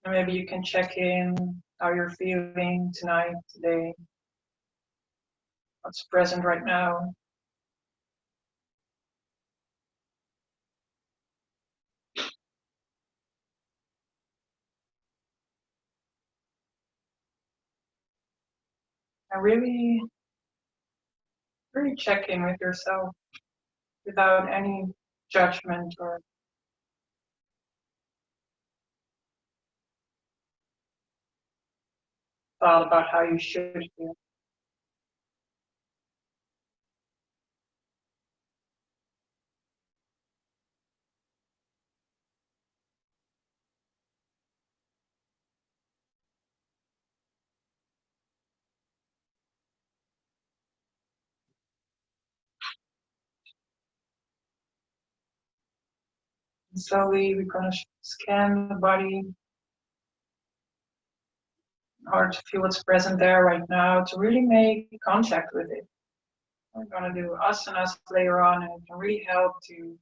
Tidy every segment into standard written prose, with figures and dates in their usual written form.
And maybe you can check in how you're feeling tonight, today, what's present right now. And really check in with yourself without any judgment or thought about how you should feel. And slowly we're going to scan the body in order to feel what's present there right now, to really make contact with it. We're going to do asanas later on, and it can really help to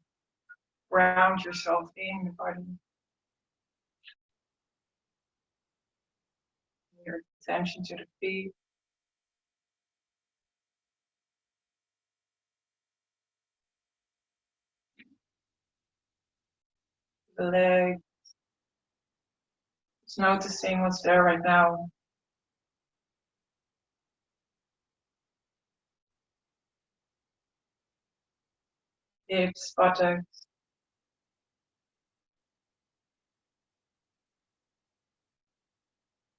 ground yourself in the body. Your attention to the feet, the legs, just noticing what's there right now. Hips, buttocks,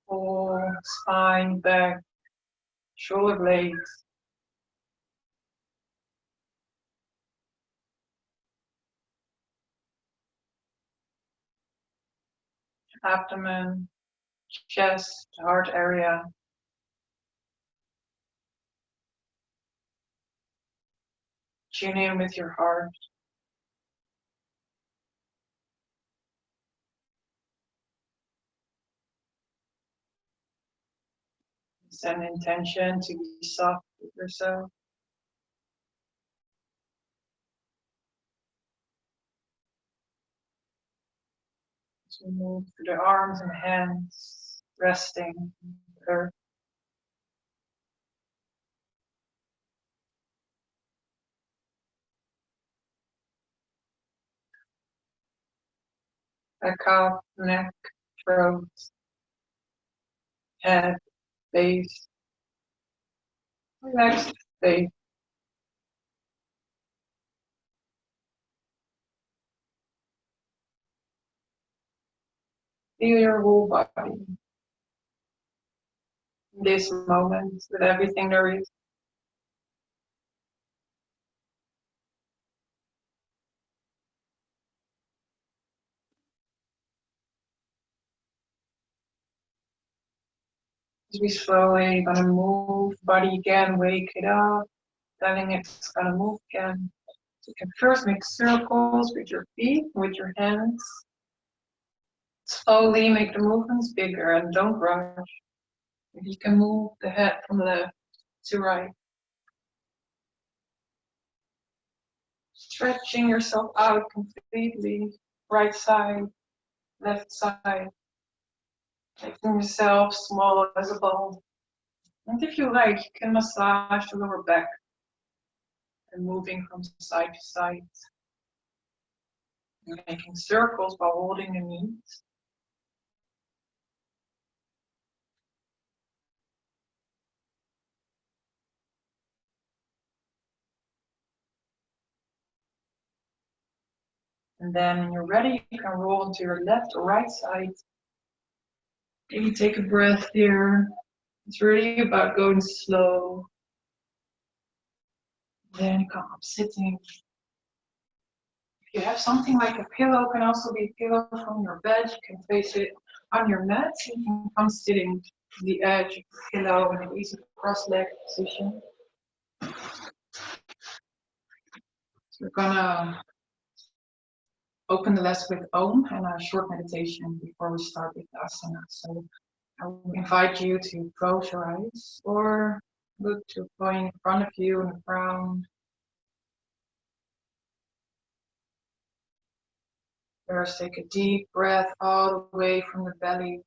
full spine, back, shoulder blades, abdomen, chest, heart area. Tune in with your heart. Set an intention to be soft with yourself. As we move through the arms and hands, resting on the earth. Back up, neck, throat, head, face, relaxed face. Feel your whole body in this moment with everything there is. As we slowly gonna move body again, wake it up, telling it's gonna move again. So you can first make circles with your feet, with your hands. Slowly make the movements bigger and don't rush. If you can move the head from left to right. Stretching yourself out completely, right side, left side. Making yourself small as a ball. And if you like, you can massage the lower back and moving from side to side. You're making circles while holding the knees. And then when you're ready, you can roll onto your left or right side. Maybe take a breath here. It's really about going slow. Then come up sitting. If you have something like a pillow, it can also be a pillow from your bed. You can place it on your mat. You can come sitting to the edge of the pillow in an easy cross-leg position. So we're gonna open the lesson with Om and a short meditation before we start with the asana. So I will invite you to close your eyes or look to a point in front of you on the ground. First, take a deep breath all the way from the belly,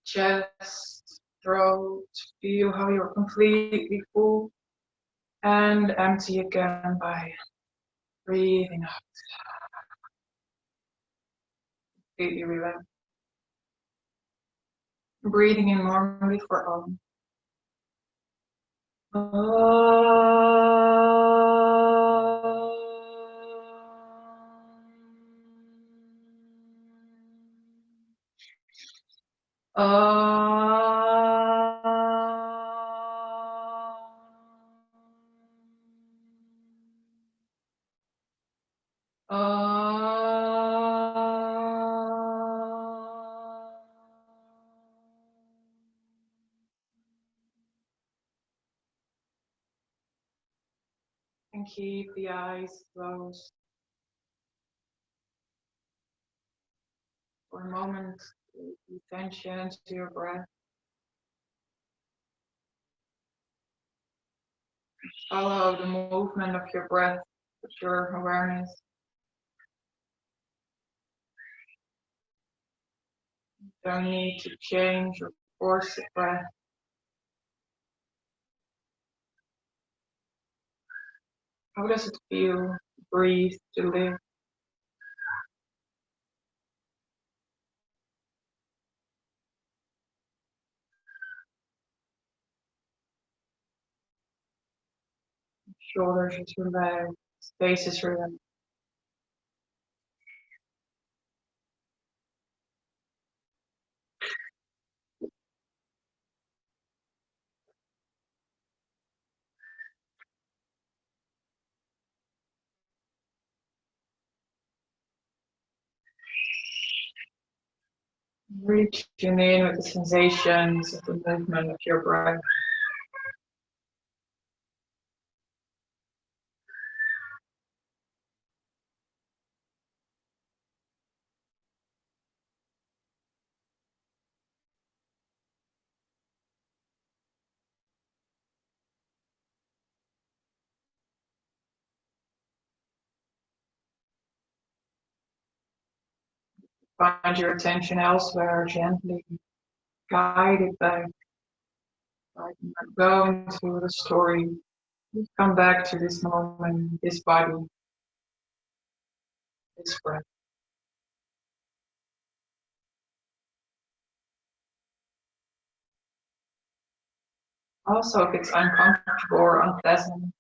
chest, throat. Feel how you're completely full, and empty again by breathing out. Completely relaxed. Breathing in normally for Om. And keep the eyes closed for a moment. Pay attention to your breath. Follow the movement of your breath with your awareness. Don't need to change or force the breath. How does it feel to breathe, to live? Shoulders is relaxed, face is relaxed. Reach in with the sensations of the movement of your breath. Find your attention elsewhere, gently guide it back. Like you're going to the story. Come back to this moment, this body, this breath. Also, if it's uncomfortable or unpleasant,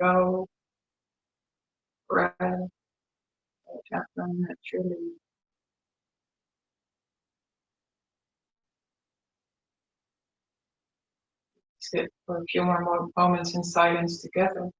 go, breath, happen naturally. Sit for a few more moments in silence together.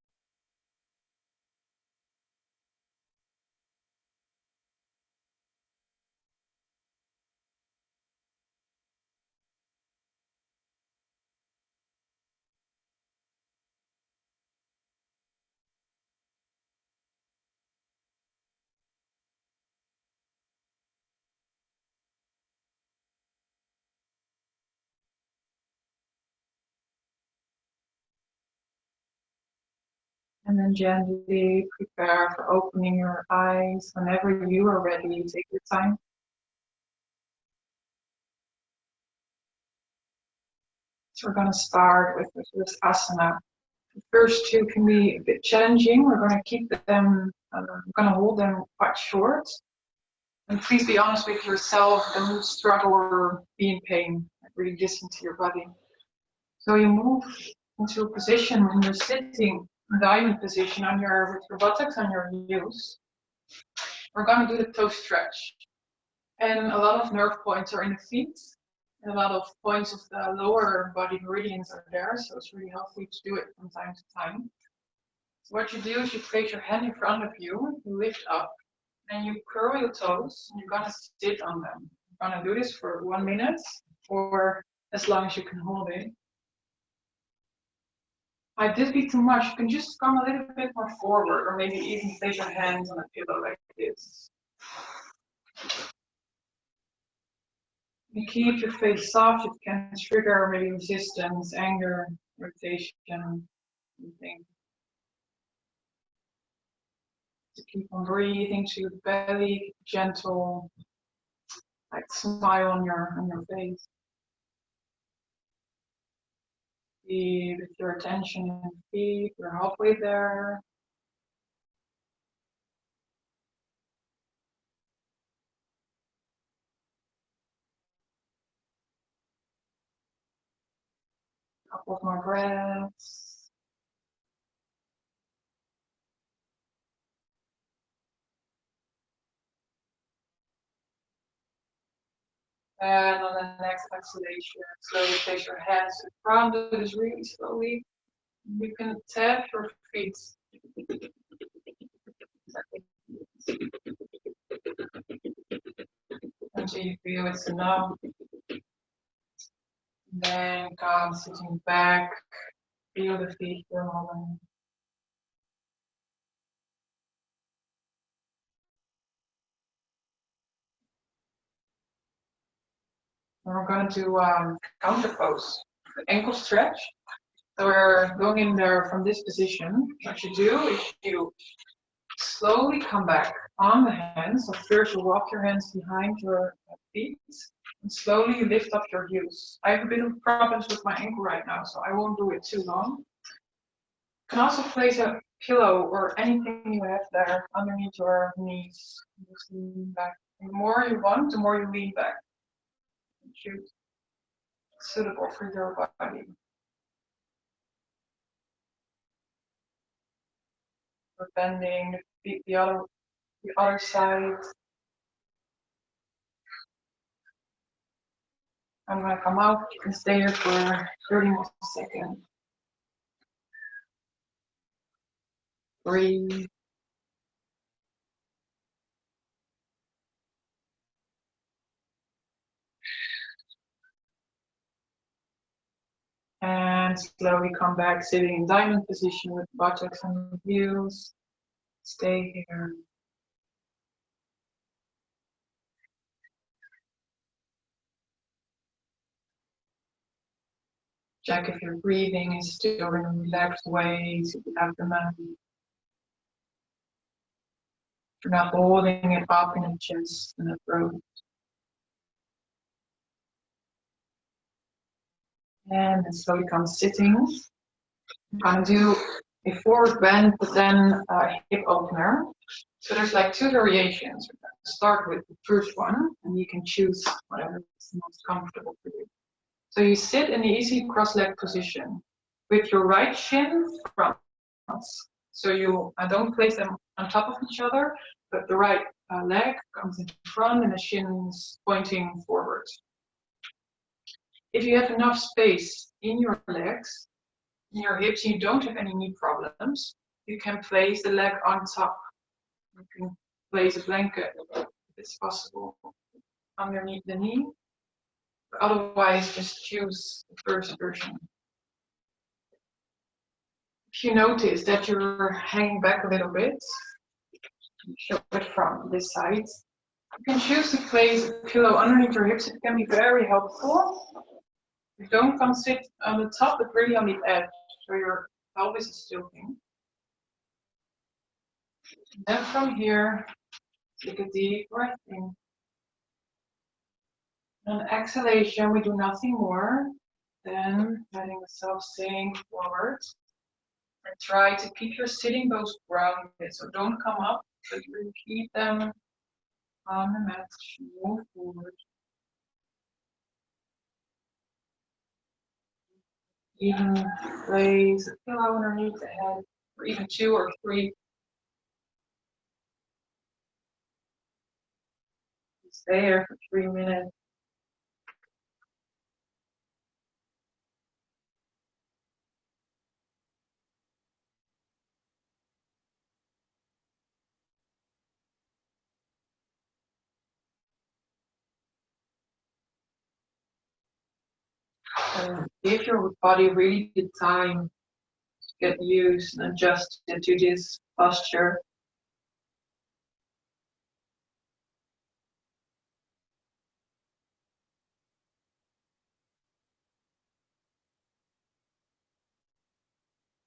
And then gently prepare for opening your eyes whenever you are ready. Take your time. So we're going to start with the first asana. The first two can be a bit challenging. We're going to keep them, we're going to hold them quite short. And please be honest with yourself. Don't struggle or be in pain. Really listen to your body. So you move into a position when you're sitting, a diamond position with your buttocks on your heels. We're going to do the toe stretch. And a lot of nerve points are in the feet. And a lot of points of the lower body meridians are there. So it's really helpful to do it from time to time. So what you do is you place your hand in front of you, you lift up, and you curl your toes, and you're going to sit on them. You're going to do this for 1 minute or as long as you can hold it. Might this be too much? You can just come a little bit more forward, or maybe even place your hands on a pillow like this. You keep your face soft, it can trigger maybe resistance, anger, irritation, anything. To keep on breathing to the belly, gentle, like smile on your face. Be with your attention in the feet, we're halfway there. Couple of more breaths. And on the next exhalation, slowly place your hands in front. Do this really slowly. You can tap your feet. Until you feel it's enough. Then come sitting back. Feel the feet for a moment. And we're going to do counter pose, the ankle stretch. So we're going in there from this position. What you do is you slowly come back on the hands. So first you walk your hands behind your feet and slowly you lift up your heels. I have a bit of problems with my ankle right now, so I won't do it too long. You can also place a pillow or anything you have there underneath your knees. Just lean back. And the more you want, the more you lean back. Choose suitable for your body. We're bending the feet the other side. I'm gonna come out. You can stay here for 30 more seconds. Breathe. And slowly come back, sitting in diamond position with buttocks and heels. Stay here. Check if your breathing is still in a relaxed way to the abdomen. You're not holding it up in the chest and the throat. And then slowly come sitting. I'm gonna do a forward bend, but then a hip opener. So there's like two variations. We're gonna start with the first one, and you can choose whatever is most comfortable for you. So you sit in the easy cross-leg position with your right shin front. So you don't place them on top of each other, but the right leg comes in front and the shin is pointing forward. If you have enough space in your legs, in your hips, and you don't have any knee problems, you can place the leg on top. You can place a blanket, if it's possible, underneath the knee. But otherwise, just choose the first version. If you notice that you're hanging back a little bit, show it from this side. You can choose to place a pillow underneath your hips. It can be very helpful. You don't come sit on the top, but really on the edge, so your pelvis is tilting. And then from here, take a deep breath in. On exhalation, we do nothing more than letting the self sink forward. And try to keep your sitting bones grounded. So don't come up, but really keep them on the mat. Move forward. Even place a pillow underneath the head, or even 2 or 3. Stay here for 3 minutes. And give your body really the time to get used and adjust to this posture.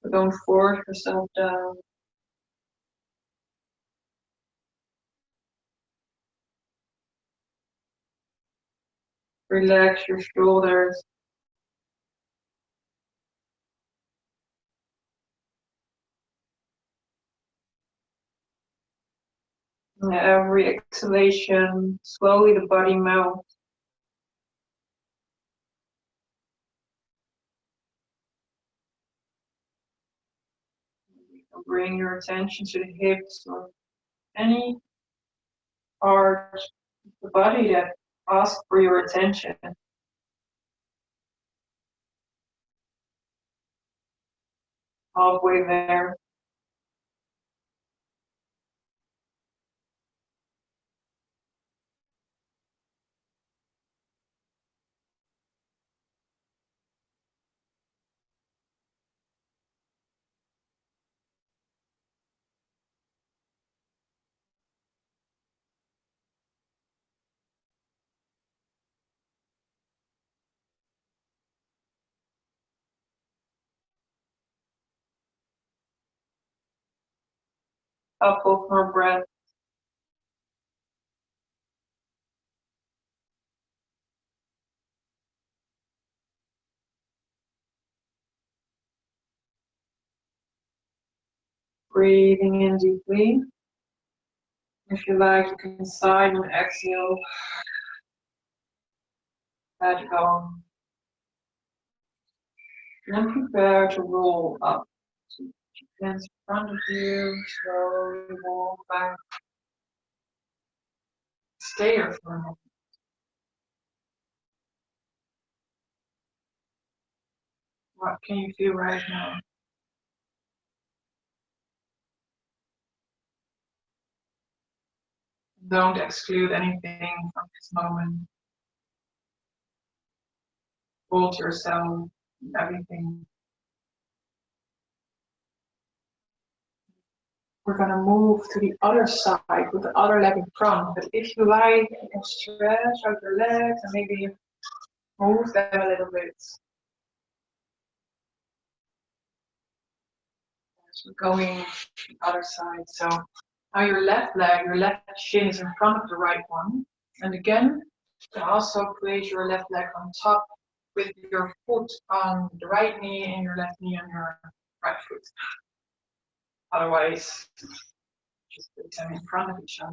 But don't force yourself down. Relax your shoulders. And every exhalation, slowly the body melts. Bring your attention to the hips or any part of the body that asks for your attention. Halfway there. Couple more breaths. Breathing in deeply. If you like, you can sigh and exhale. Let go. And then prepare to roll up. So hands in front of you, slowly roll back. Stay here for a moment. What can you feel right now? Don't exclude anything from this moment. Hold yourself, everything. We're gonna move to the other side with the other leg in front. But if you like, you can stretch out your legs and maybe move them a little bit. So we're going to the other side. So now your left leg, your left shin is in front of the right one. And again, you can also place your left leg on top with your foot on the right knee and your left knee on your right foot. Otherwise, just put them in front of each other.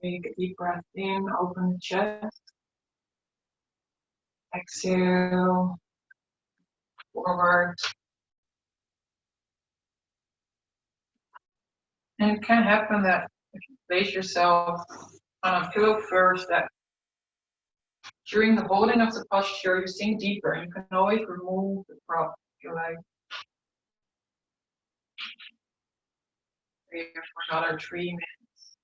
Take a deep breath in, open the chest. Exhale, forward. And it can happen that if you place yourself on a pillow first, that during the holding of the posture, you sink deeper. You can always remove the prop if you like. Here for another 3 minutes.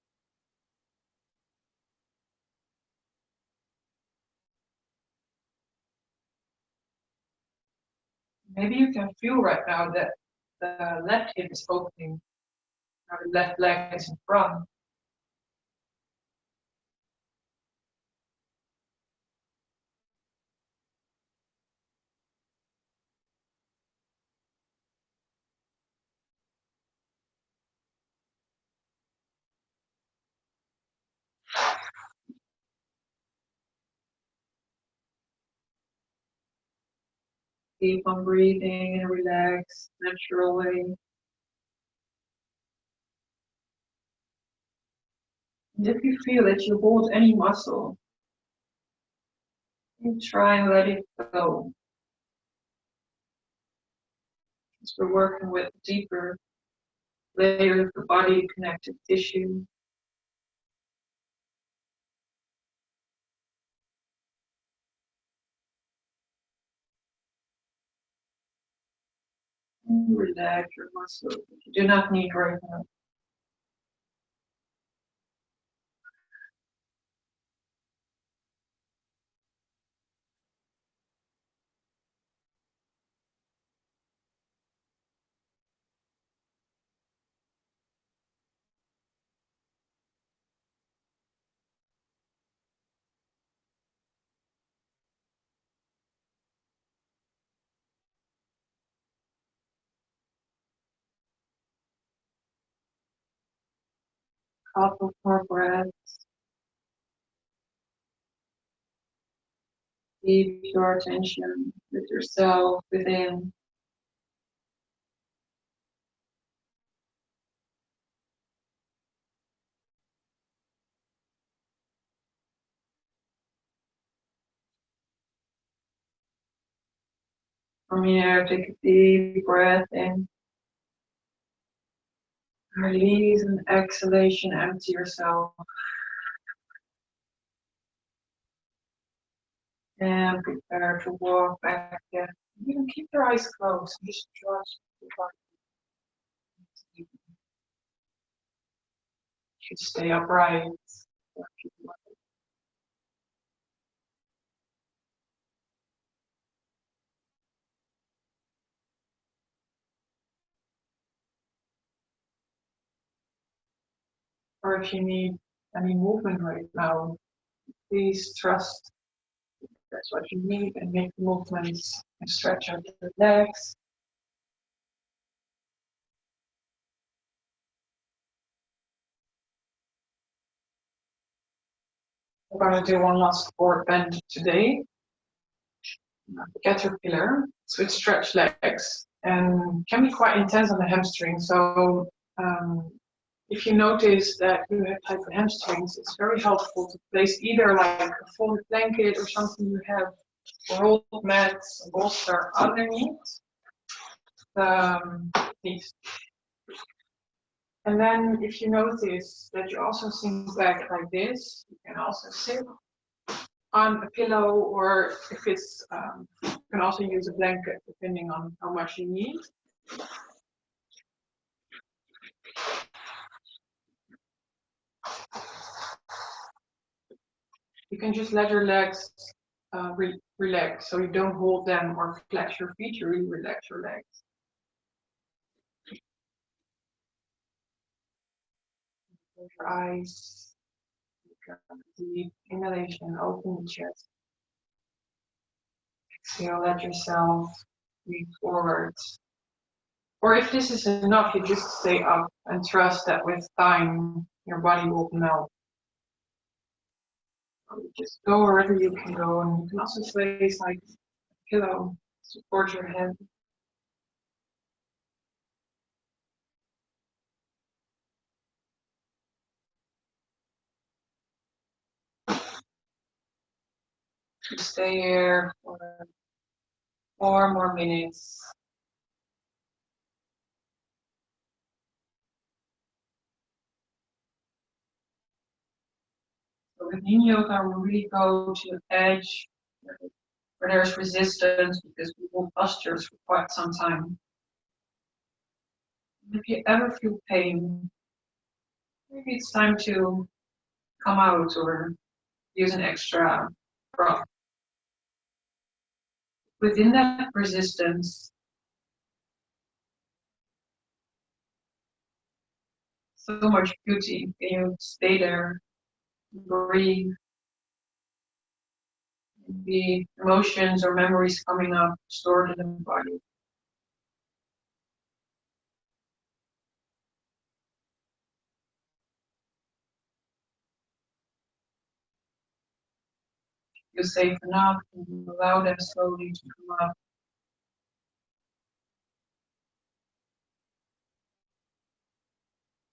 Maybe you can feel right now that the left hip is opening. Now the left leg is in front. Keep on breathing in a relaxed, natural way. And if you feel that you hold any muscle, you try and let it go. As we're working with deeper layers of the body, connective tissue. And relax your muscles. You do not need right now. couple more breaths. Keep your attention with yourself within. From here, take a deep breath in. Release and exhalation, empty yourself. And prepare to walk back again. You can keep your eyes closed. Just trust the body. You should stay upright. Or if you need any movement right now, please trust that's what you need and make the movements and stretch out your legs. We're going to do one last forward bend today. Caterpillar, switch stretch legs, and can be quite intense on the hamstring. So if you notice that you have tight hamstrings, it's very helpful to place either like a folded blanket or something you have, rolled mats, a bolster underneath the knees. And then if you notice that you also sink back like this, you can also sit on a pillow, or if it's, you can also use a blanket depending on how much you need. You can just let your legs relax, so you don't hold them or flex your feet, you really relax your legs. Close your eyes, deep inhalation, open the chest. Exhale, let yourself breathe forward. Or if this is enough, you just stay up and trust that with time your body will melt. Just go wherever you can go, and you can also place like a pillow, support your head. Stay here for 4 more minutes. So with Yin Yoga, we really go to the edge where there's resistance because we hold postures for quite some time. If you ever feel pain, maybe it's time to come out or use an extra breath. Within that resistance, so much beauty. Can you stay there, breathe, the emotions or memories coming up, stored in the body. Feel safe enough, and allow them slowly to come up.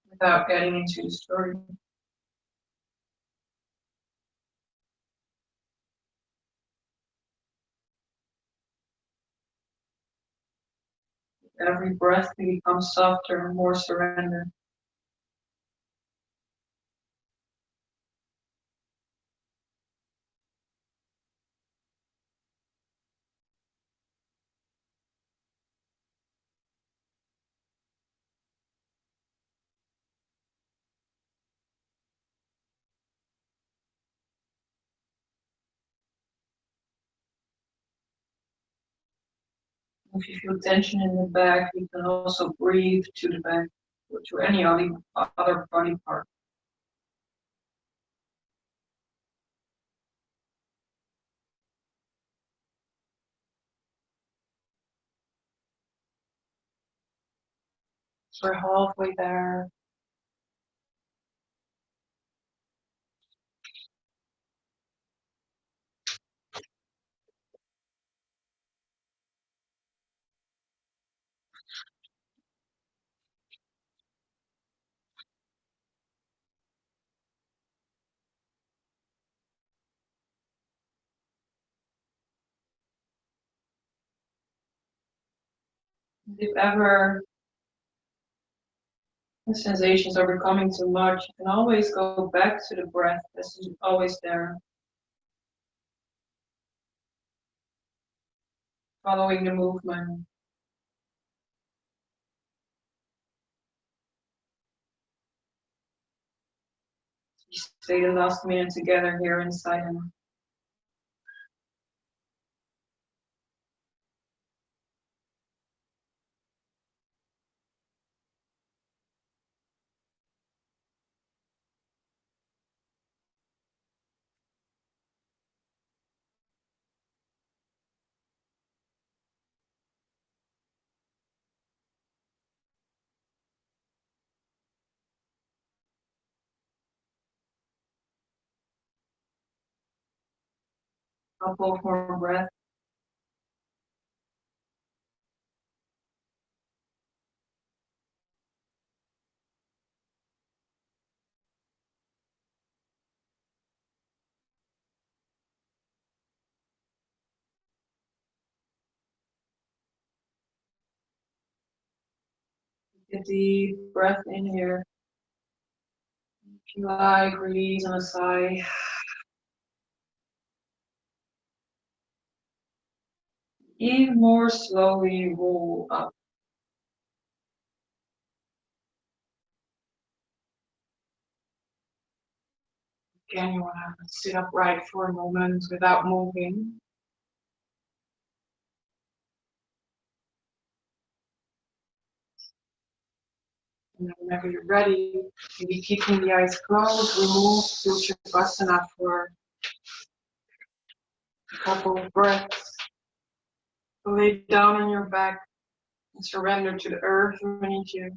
Without getting into the story. Every breath becomes softer and more surrender. If you feel tension in the back, you can also breathe to the back or to any other body part. So we're halfway there. If ever the sensations are becoming too much, you can always go back to the breath. This is always there, following the movement. We stay the last minute together here in silence. Couple more breaths. A deep breath in here. If you like, release on a sigh. Even more slowly roll up. Again, you want to sit upright for a moment without moving. And then whenever you're ready, maybe keeping the eyes closed, remove Sushasana for a couple of breaths. Lay down on your back and surrender to the earth beneath you.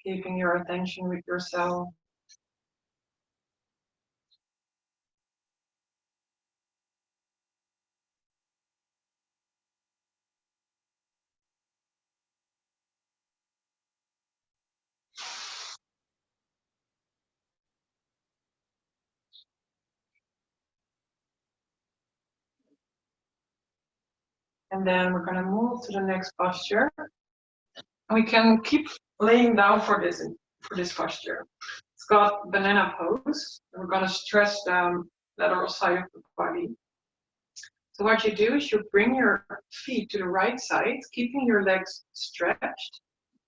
Keeping your attention with yourself. And then we're going to move to the next posture. We can keep laying down for this posture. It's got banana pose. We're going to stretch the lateral side of the body. So what you do is you bring your feet to the right side, keeping your legs stretched.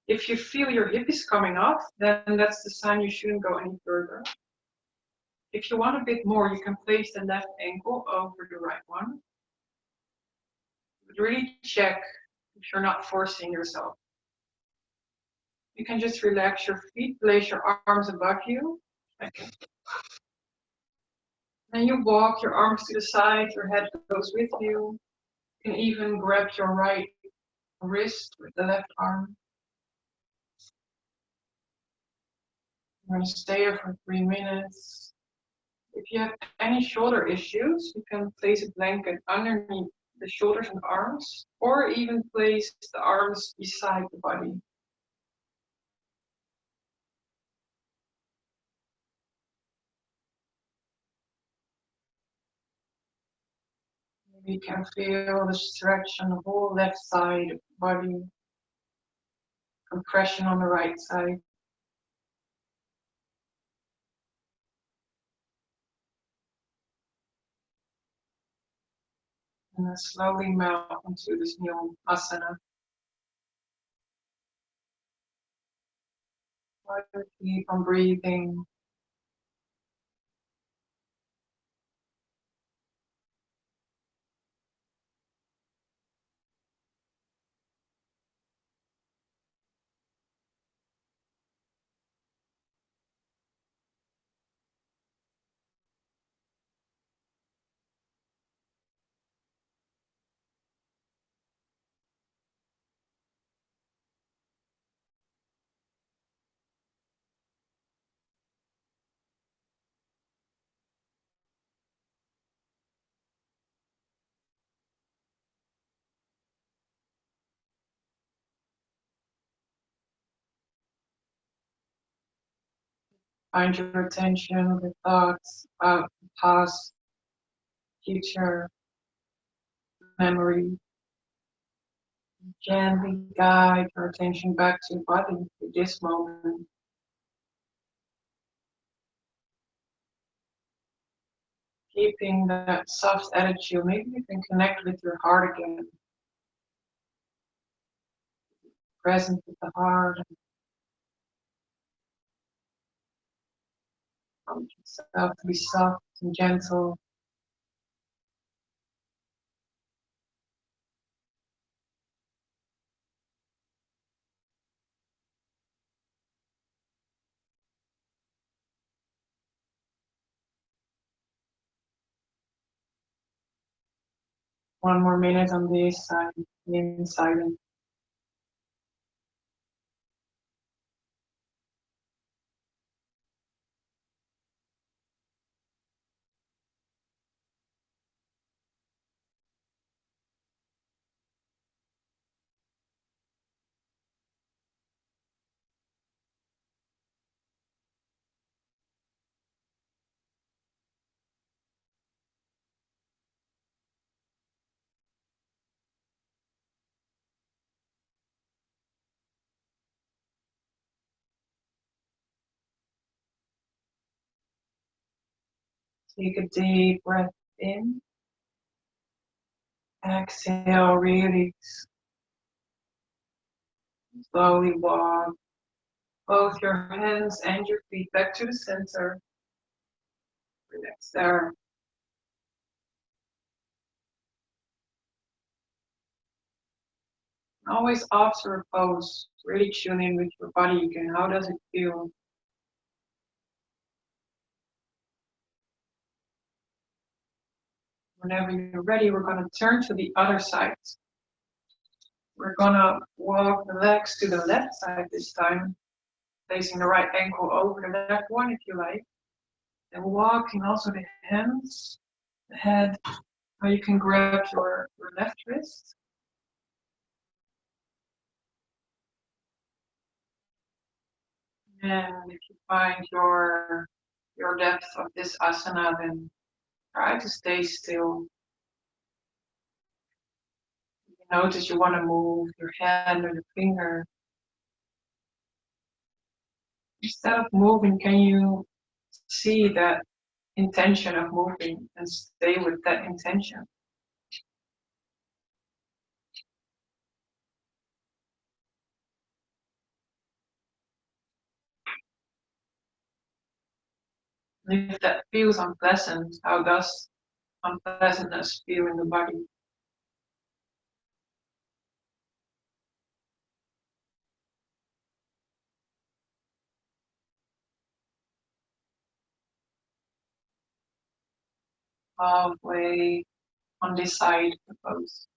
If you feel your hip is coming off, then that's the sign you shouldn't go any further. If you want a bit more, you can place the left ankle over the right one. But really check if you're not forcing yourself. You can just relax your feet, place your arms above you. Okay. Then you walk your arms to the side, your head goes with you. You can even grab your right wrist with the left arm. I'm going to stay here for 3 minutes. If you have any shoulder issues, you can place a blanket underneath the shoulders and arms, or even place the arms beside the body. You can feel the stretch on the whole left side of the body, compression on the right side. And then slowly melt into this new asana. Keep on breathing. Find your attention with thoughts about the past, future, memory. Gently guide your attention back to your body, to this moment. Keeping that soft attitude, maybe you can connect with your heart again. Present with the heart. Allow yourself to be soft and gentle. One more minute on this side, in silence. Take a deep breath in. Exhale, release. Slowly walk both your hands and your feet back to the center. Relax there. Always after a pose, really tune in with your body again. How does it feel? Whenever you're ready, we're going to turn to the other side. We're going to walk the legs to the left side this time, placing the right ankle over the left one if you like. And walking also the hands, the head, how you can grab your left wrist. And if you find your depth of this asana, then try to stay still. You notice you want to move your hand or your finger. Instead of moving, can you see that intention of moving and stay with that intention? And if that feels unpleasant, how does unpleasantness feel in the body? Halfway on this side of the pose.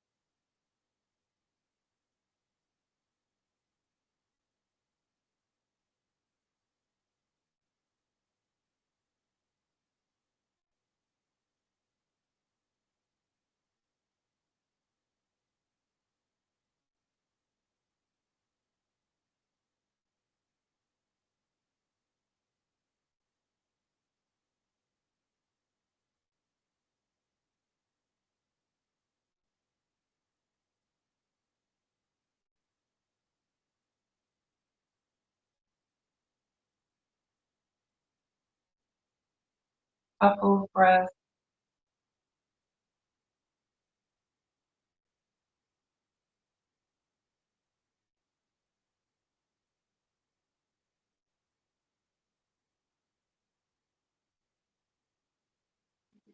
Couple of breaths.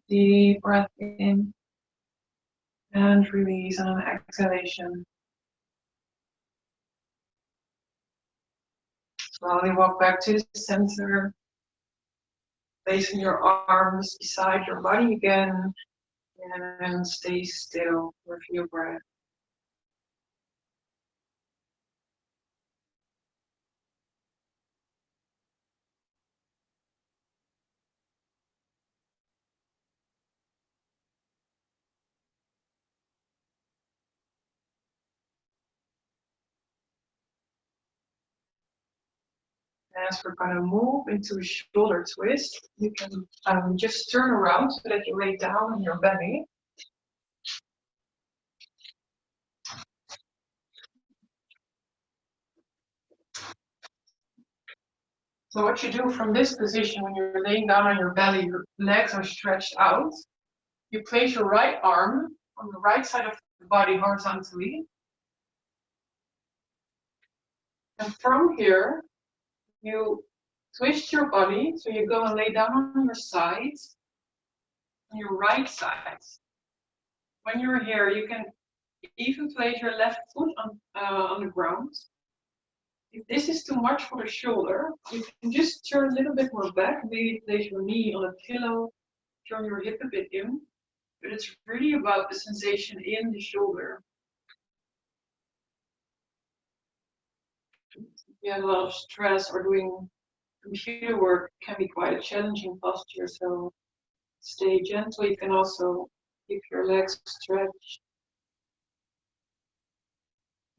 Deep breath in and release on an exhalation. Slowly walk back to the center, placing your arms beside your body again, and stay still for a few breaths. As we're going to move into a shoulder twist, you can just turn around so that you lay down on your belly. So what you do from this position when you're laying down on your belly, your legs are stretched out. You place your right arm on the right side of the body horizontally. And from here, you twist your body, so you go and lay down on your sides, on your right side. When you're here, you can even place your left foot on the ground. If this is too much for the shoulder, you can just turn a little bit more back, maybe place your knee on a pillow, turn your hip a bit in, but it's really about the sensation in the shoulder. If you have a lot of stress or doing computer work, it can be quite a challenging posture, so stay gentle. You can also keep your legs stretched.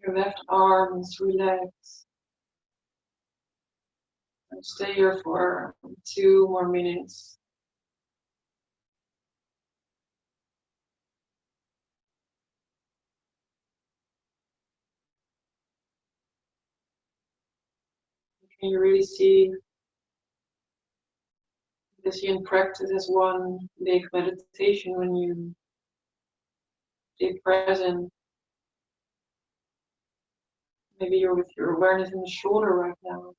Your left arm is relaxed. And stay here for 2 more minutes. Can you really see this yin practice as one big meditation when you stay present? Maybe you're with your awareness in the shoulder right now.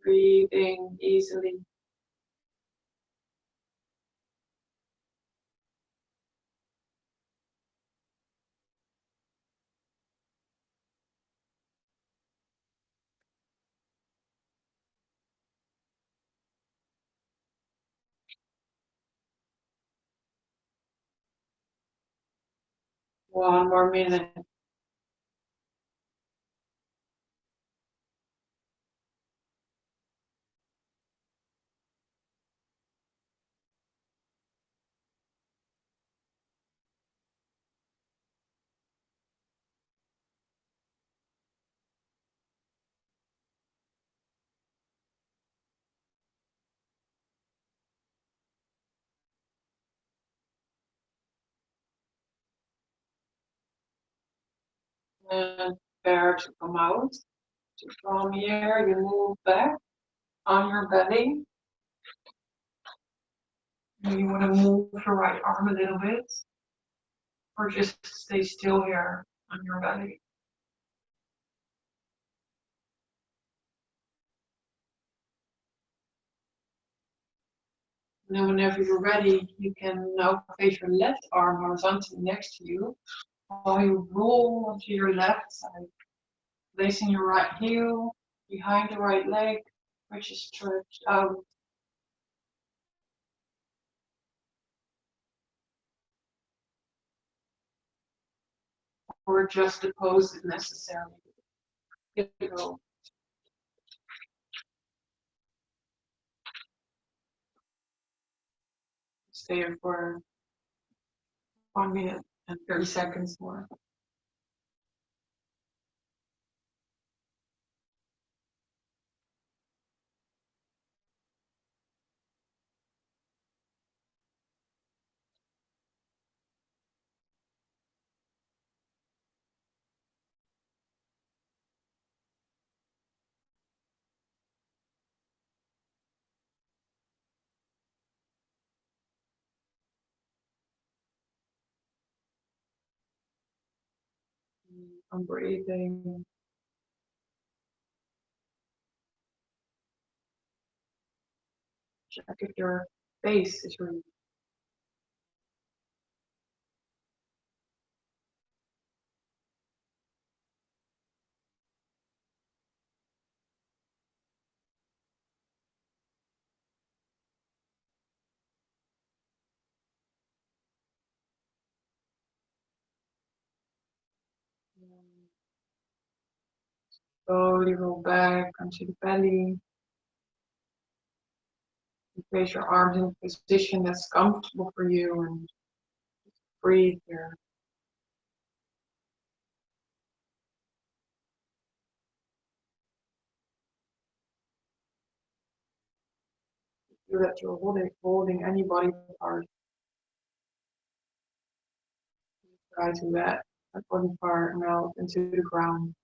Breathing easily. One more minute. And prepare to come out. So from here, you move back on your belly. Maybe you want to move your right arm a little bit, or just stay still here on your belly. And then whenever you're ready, you can now place your left arm horizontally next to you while you roll onto your left side, placing your right heel behind the right leg, which is stretched out. Or adjust the pose if necessary. Here we go. Stay here for 1 minute and 30 seconds more. I'm breathing. Check if your face is really. Slowly roll back onto the belly. You place your arms in a position that's comfortable for you and breathe here. Feel that you're holding any body part. Try to let that body part melt into the ground.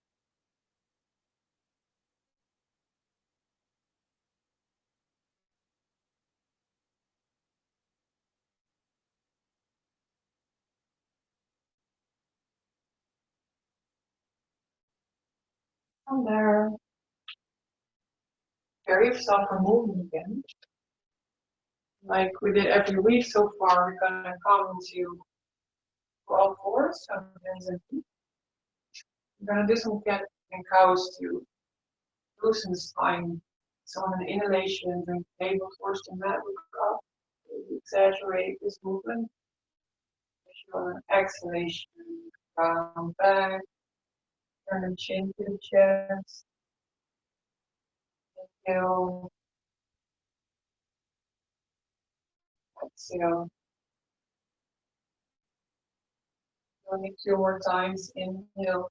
From there, prepare yourself for movement again. Like we did every week so far, we're gonna come to all fours, so hands and feet. We're gonna do some cat and cows to loosen the spine. So on an inhalation, bring the table towards the mat, look up, exaggerate this movement. On an exhalation, round back, turn the chin to the chest. Inhale, exhale. Only 2 more times. Inhale,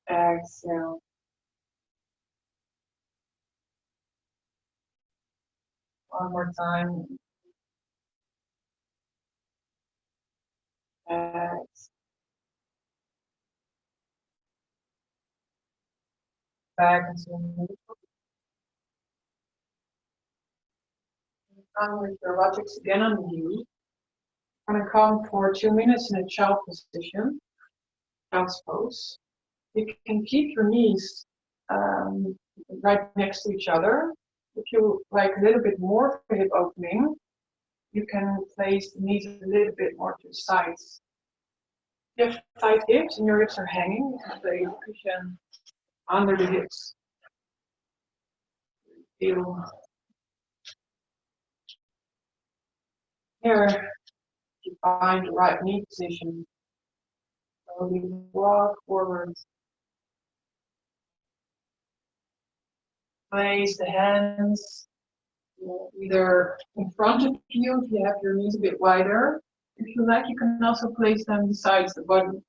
exhale. One more time. Exhale. Back into neutral. Come with your buttocks again on the knee. I'm gonna come for 2 minutes in a child position, child's pose. You can keep your knees right next to each other. If you like a little bit more for hip opening, you can place the knees a little bit more to the sides. If you have tight hips and your hips are hanging, you can place the cushion under the hips. Feel here, you find the right knee position. Slowly walk forward. Place the hands either in front of you if you have your knees a bit wider. If you like, you can also place them beside the body.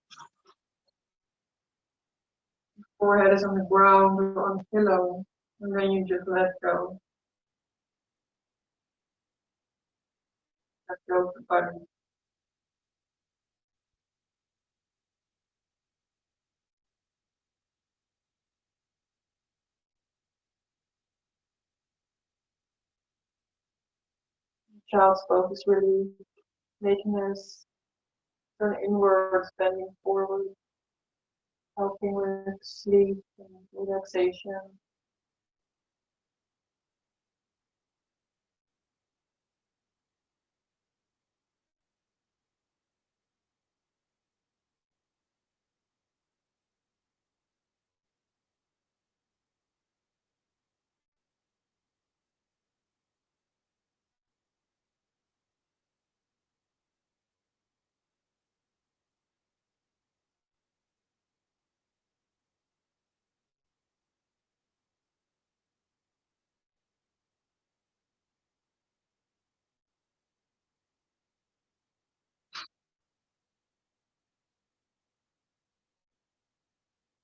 Forehead is on the ground or on the pillow, and then you just let go. Let go of the body. Child's pose is really making us turn inwards, bending forward, helping with sleep and relaxation.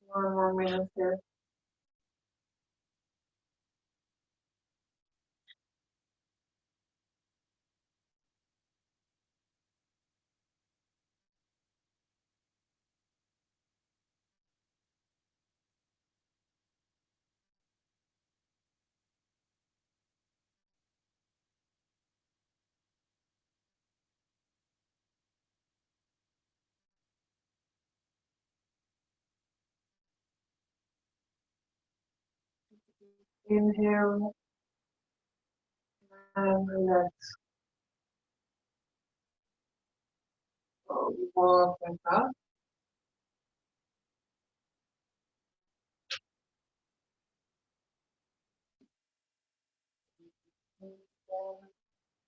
One more minute here. Inhale and relax. Slowly walk back up.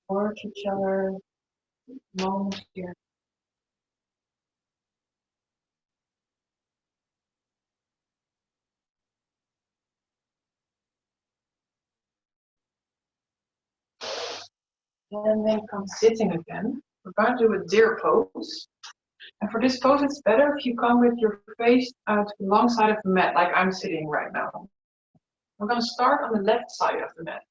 Towards each other, moment here. And then come sitting again. We're going to do a deer pose. And for this pose, it's better if you come with your face to the long side of the mat, like I'm sitting right now. We're going to start on the left side of the mat.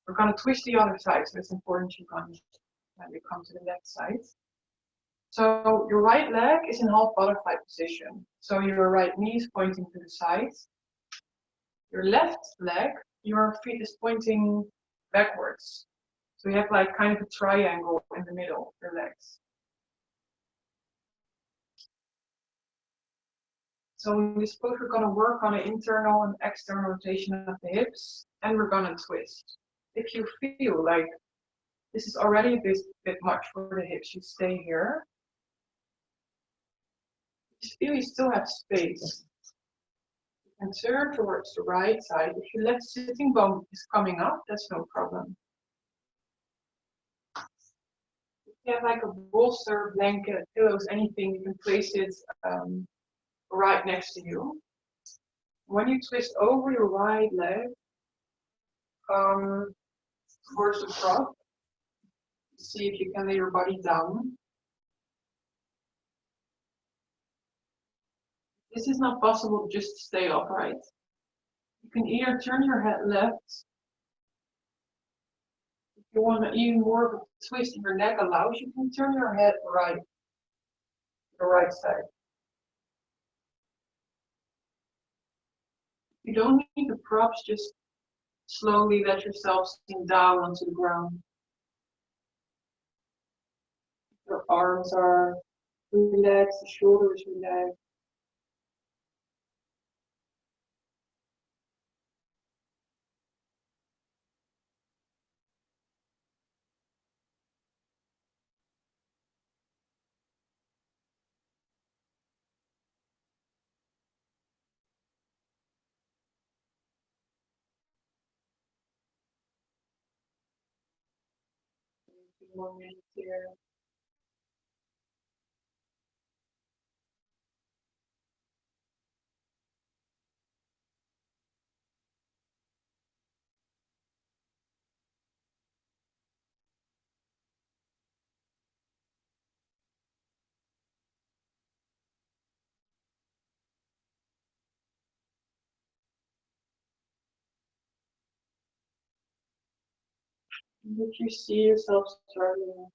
We're going to twist the other side, so it's important you come to the left side. So your right leg is in half butterfly position. So your right knee is pointing to the side. Your left leg, your feet is pointing backwards. So you have like kind of a triangle in the middle of your legs. So in this pose, we're going to work on an internal and external rotation of the hips, and we're going to twist. If you feel like this is already a bit much for the hips, you stay here. If you feel you still have space, you can turn towards the right side. If your left sitting bone is coming up, that's no problem. If you have like a bolster, blanket, pillows, anything, you can place it right next to you. When you twist over your right leg, towards the front, see if you can lay your body down. This is not possible, just stay upright. You can either turn your head left. If you want even more of a twist in your neck allows, you can turn your head right, the right side. You don't need the props, just slowly let yourself sink down onto the ground. Your arms are relaxed, the shoulders relaxed. A few more minutes here. And if you see yourself struggling,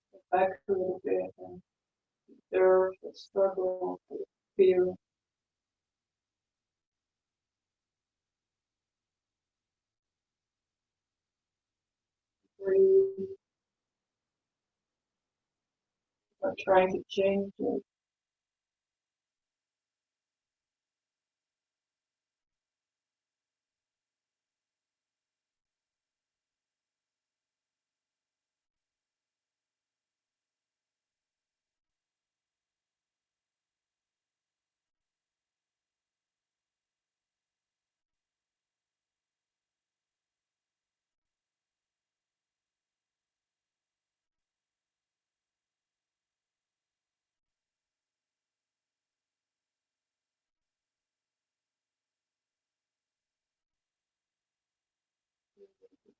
step back a little bit and observe the struggle, feel. Breathe. Not trying to change it.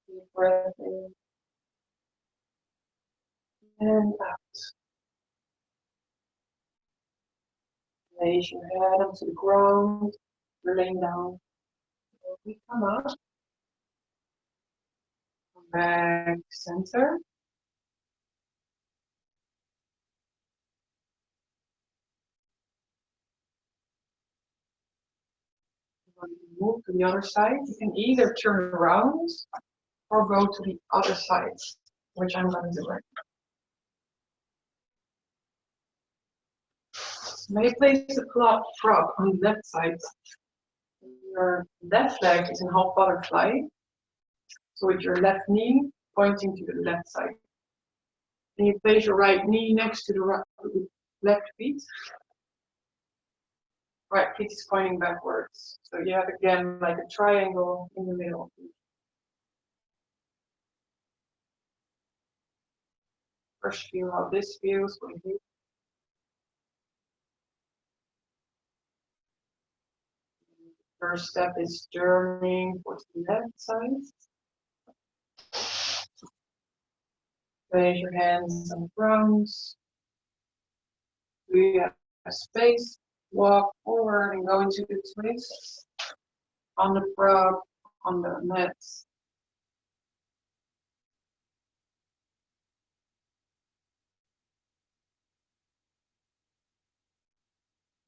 Deep breath in and out. Place your head onto the ground. You're laying down. We come up. Come back center. Move to the other side. You can either turn around or go to the other side, which I'm going to do right now. Now you place the prop on the left side. Your left leg is in half butterfly. So with your left knee pointing to the left side. Then you place your right knee next to the left feet. Right feet is pointing backwards. So you have again like a triangle in the middle. First feel how this feels when you. First step is turning towards the left side. Place your hands on the ground. Do you have space? Walk forward and go into the twist on the frog, on the mat.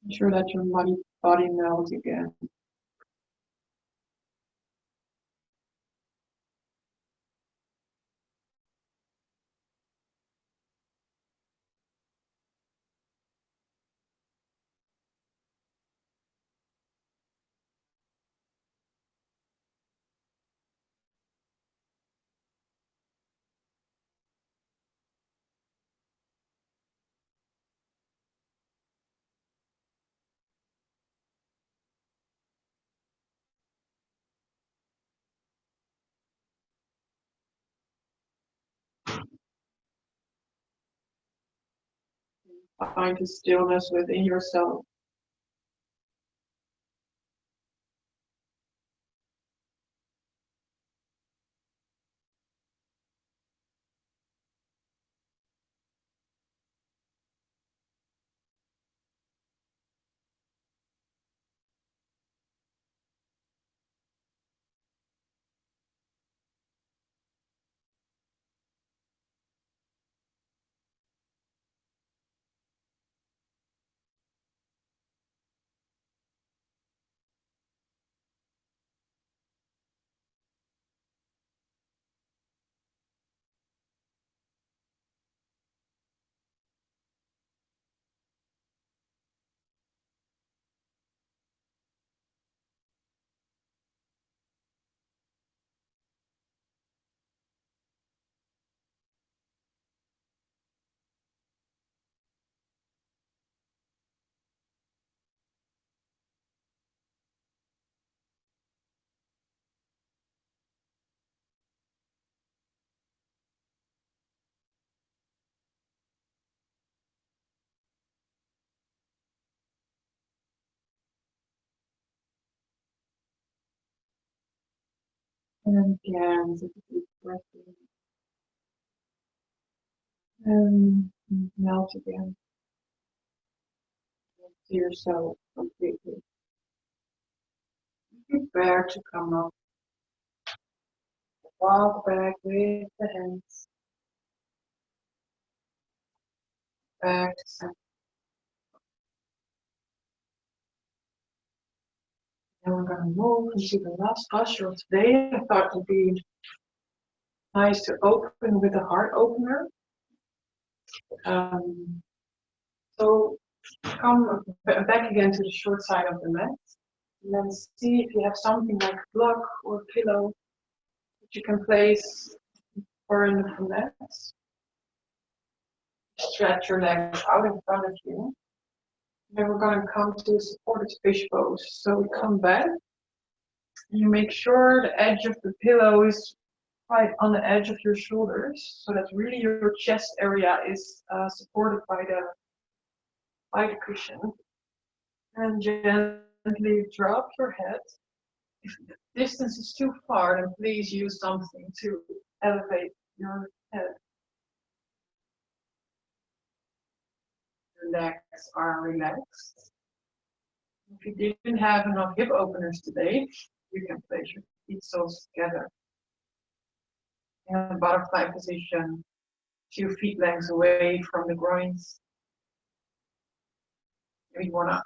Ensure that your body melts again. Find the stillness within yourself. And again, take a deep breath in. And melt again to yourself completely. Prepare to come up. Walk back with the hands. Back to center. And we're going to move into the last posture of today. I thought it would be nice to open with a heart opener. So come back again to the short side of the mat. And then see if you have something like a block or a pillow that you can place or in the mat. Stretch your legs out in front of you. Then we're going to come to a supported fish pose. So we come back. You make sure the edge of the pillow is right on the edge of your shoulders, so that really your chest area is supported by the cushion. And gently drop your head. If the distance is too far, then please use something to elevate your head. Your legs are relaxed. If you didn't have enough hip openers today, you can place your feet soles together in a butterfly position, 2 feet lengths away from the groins. Maybe you want to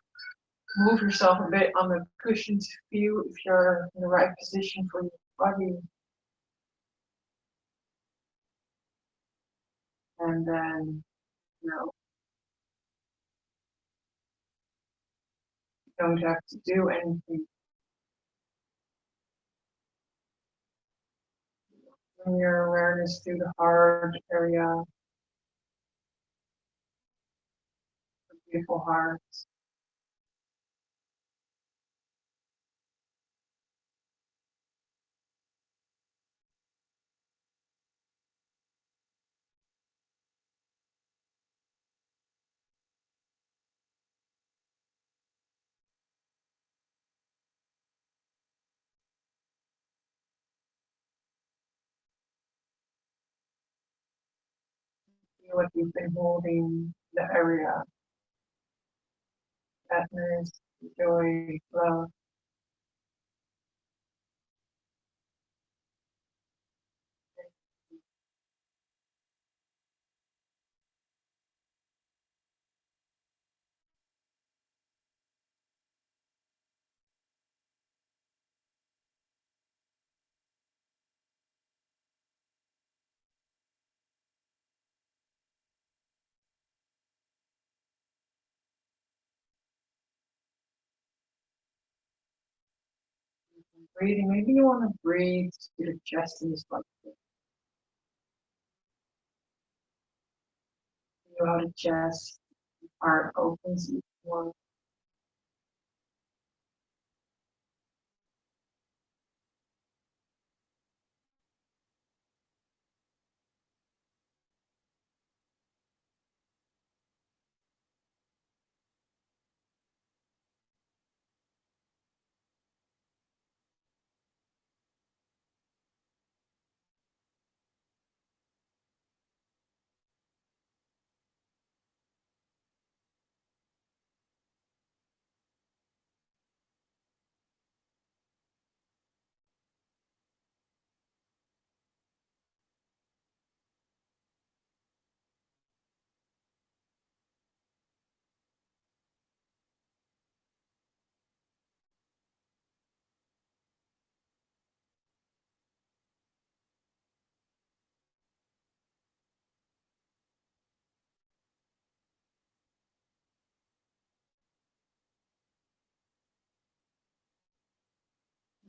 move yourself a bit on the cushion to feel if you're in the right position for your body. And then, you don't have to do anything. Bring your awareness to the heart area, the beautiful heart. Feel what you've been holding, the area sadness, joy, love. Breathing. Maybe you want to breathe to the chest and just like feel how the chest part opens each one.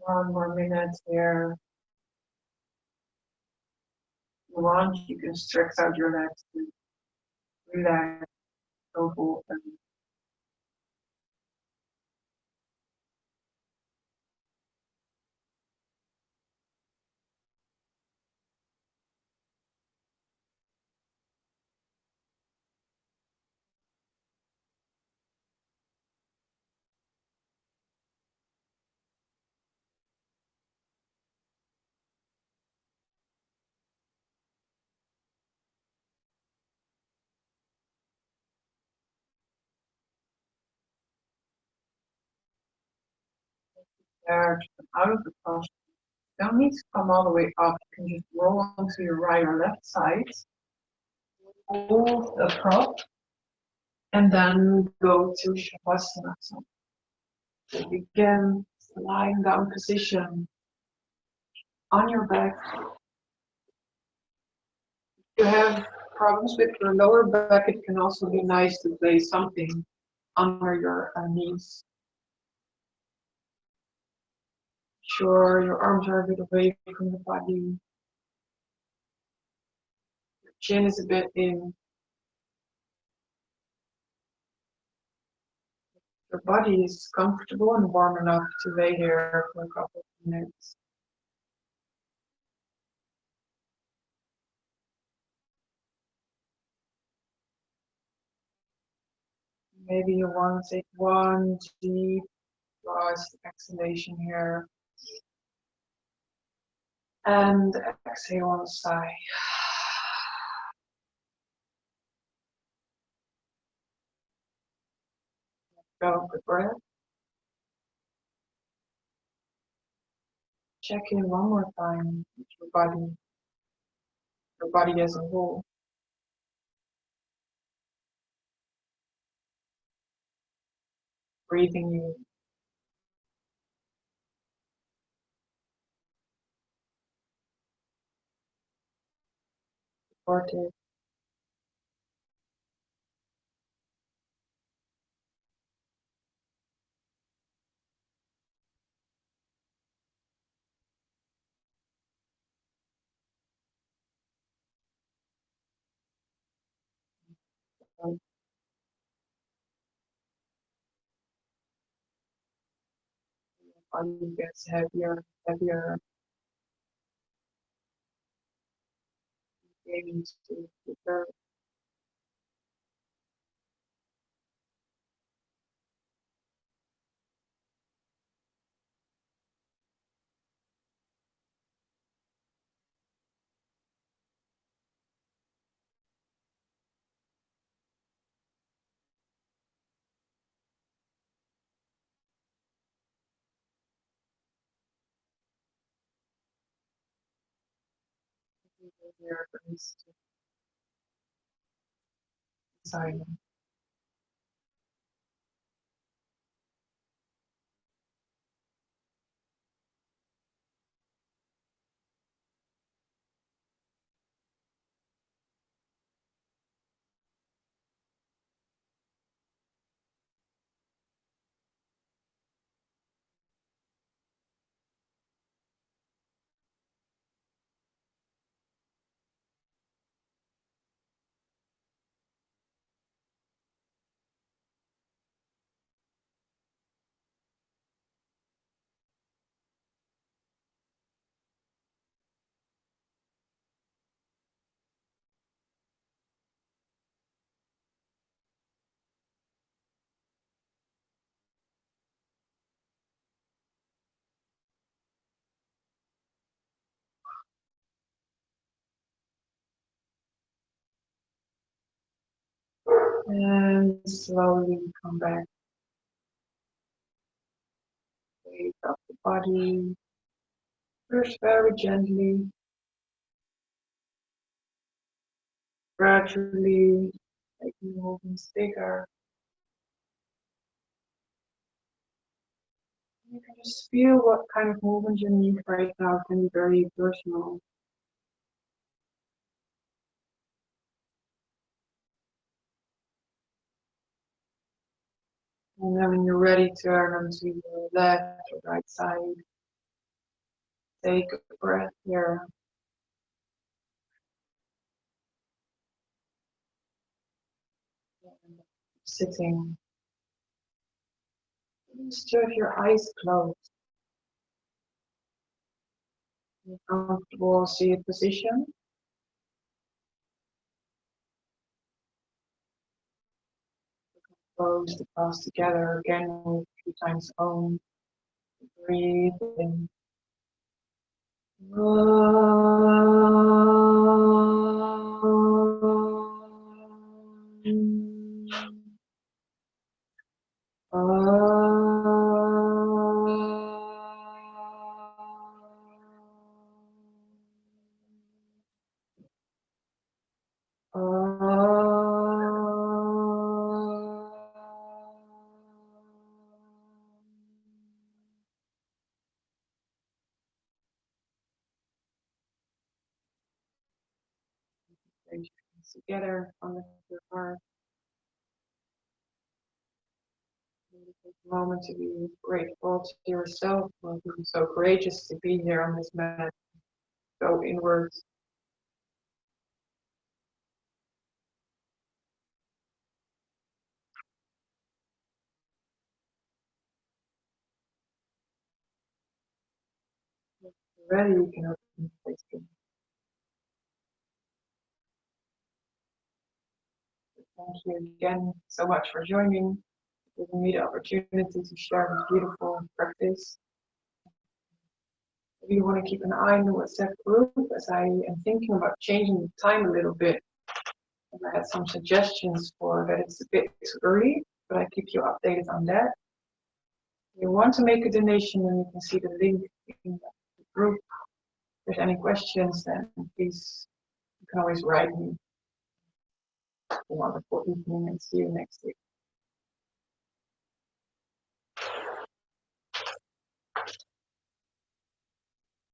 One more minute here. If you want, you can stretch out your legs to relax, go open. There, out of the posture. You don't need to come all the way up. You can just roll onto your right or left side. Hold the prop and then go to Shavasana. So begin lying down position on your back. If you have problems with your lower back, it can also be nice to place something under your knees. Sure, your arms are a bit away from the body. Your chin is a bit in. Your body is comfortable and warm enough to lay here for a couple of minutes. Maybe you want to take one deep last exhalation here. And exhale on the side. Go with the breath. Check in one more time with your body as a whole. Breathing you. Supported. Body gets heavier, heavier. Beginning to prepare. Here brings to silence. And slowly come back. Wake up the body. First very gently, gradually making the movements bigger. You can just feel what kind of movement you need right now. It can be very personal. And then when you're ready, turn onto your left or right side. Take a breath here. Sitting. Just have your eyes closed. Comfortable seated position. Close the palms together again a few times on. Breathe in. Together on your heart. Take a moment to be grateful to yourself for being so courageous to be here on this mat. Go inwards. If you're ready, you can open the face again. Thank you again so much for joining, giving me the opportunity to share this beautiful practice. If you want to keep an eye on the WhatsApp group, as I am thinking about changing the time a little bit, and I had some suggestions for that it's a bit too early, but I keep you updated on that. If you want to make a donation, then you can see the link in the group. If there's any questions, then please, you can always write me. Have a wonderful evening and see you next week.